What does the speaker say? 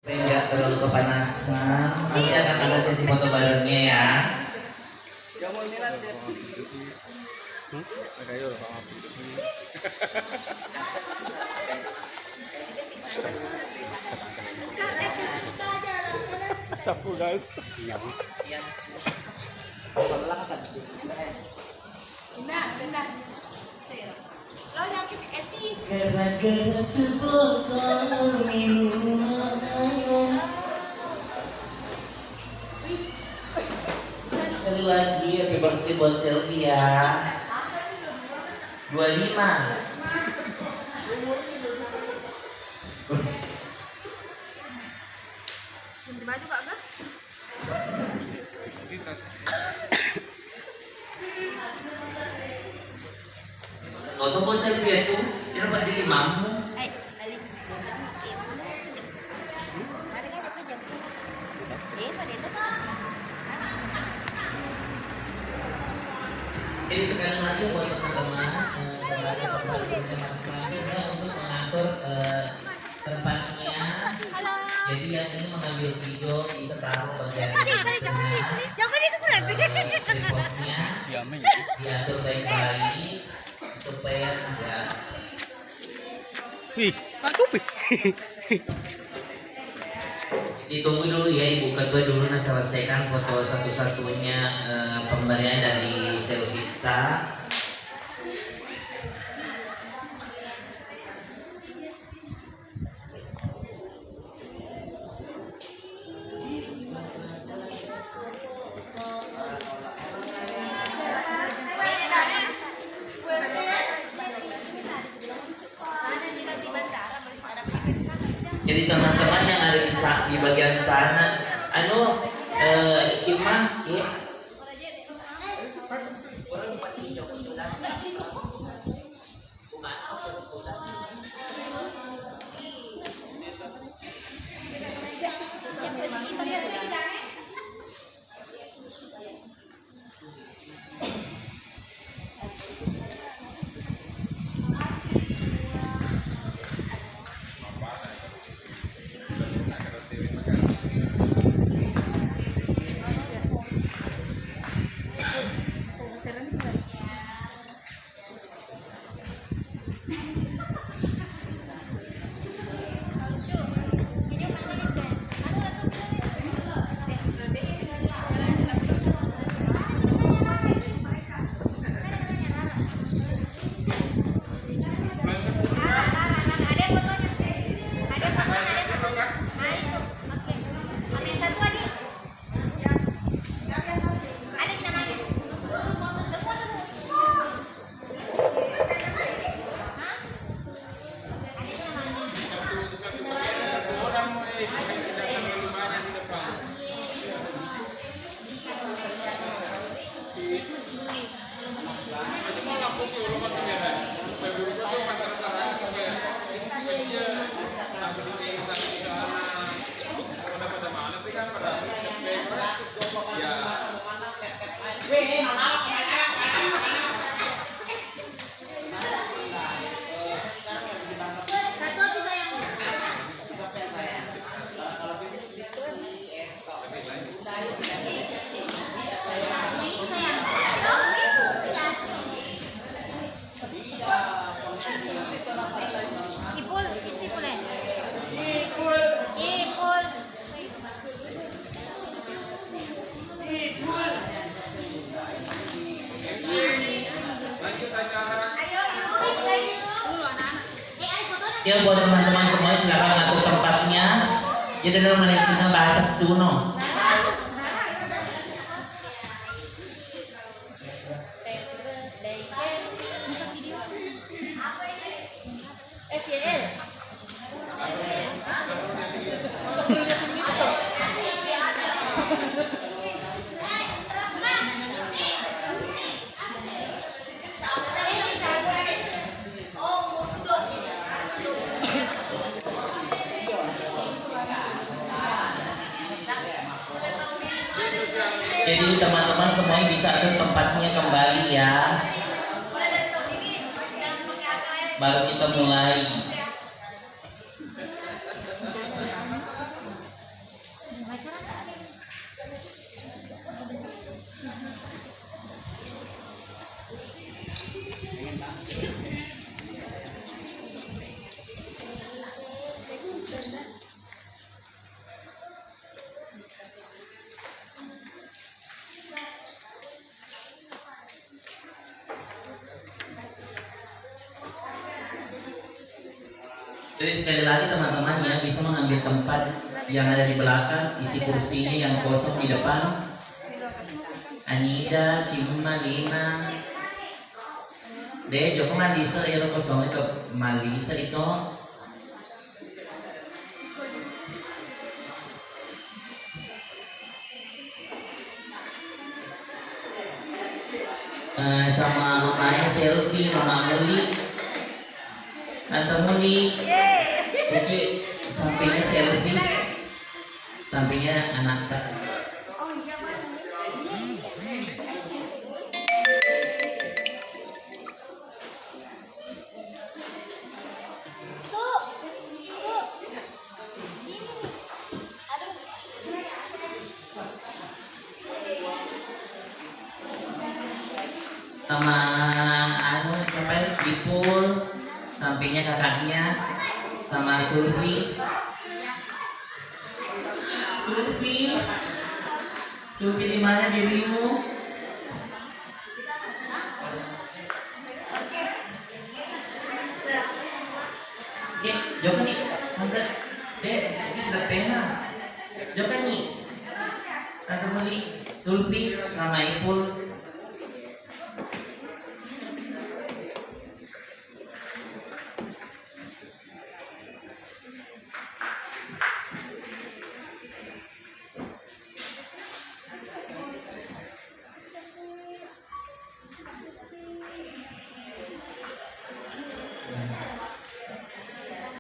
Tidak terlalu kepanasan, nanti akan ada sesi foto barengnya ya. Capu guys. Gara-gara sebotol minuman. Sekali lagi happy birthday buat Selfie ya. 25. Baju kak kan? Lo tuh bos Selfie itu, dia dapat di limamu. Jadi sekali lagi buat teman-teman masing-masing ya untuk mengatur tempatnya. Jadi yang ini mengambil video bisa taruh bagian tengah, diatur baik-baik supaya tidak. Wih, aduh wih. Ditunggu dulu ya Ibu Ketua dulu selesaikan foto satu-satunya pemberian dari Selvita. Jadi teman-teman yang ada di bagian sana, Cima, ya. Ya buat teman-teman semuanya silakan ngatur tempatnya. Jadi dalam menit kita baca suno. Jadi teman-teman semuanya bisa ke tempatnya kembali ya. Baru kita mulai. Jadi sekali lagi teman-teman ya, bisa mengambil tempat yang ada di belakang, isi kursinya yang kosong di depan. Anida, Cima, Lina, deh Joko Malisa ya kosong itu Malisa itu. Sama mamanya selfie, mama Muli, tante Muli, oke, sampingnya selfie, sampingnya anak tak. Sama anu sampai Dipul, sampingnya kakaknya, sama Surfi, di mana dirimu? Oke, Joko nih, tante Des, ini sudah pena. Joko nih, tante Meli, Surfi, sama Ipul.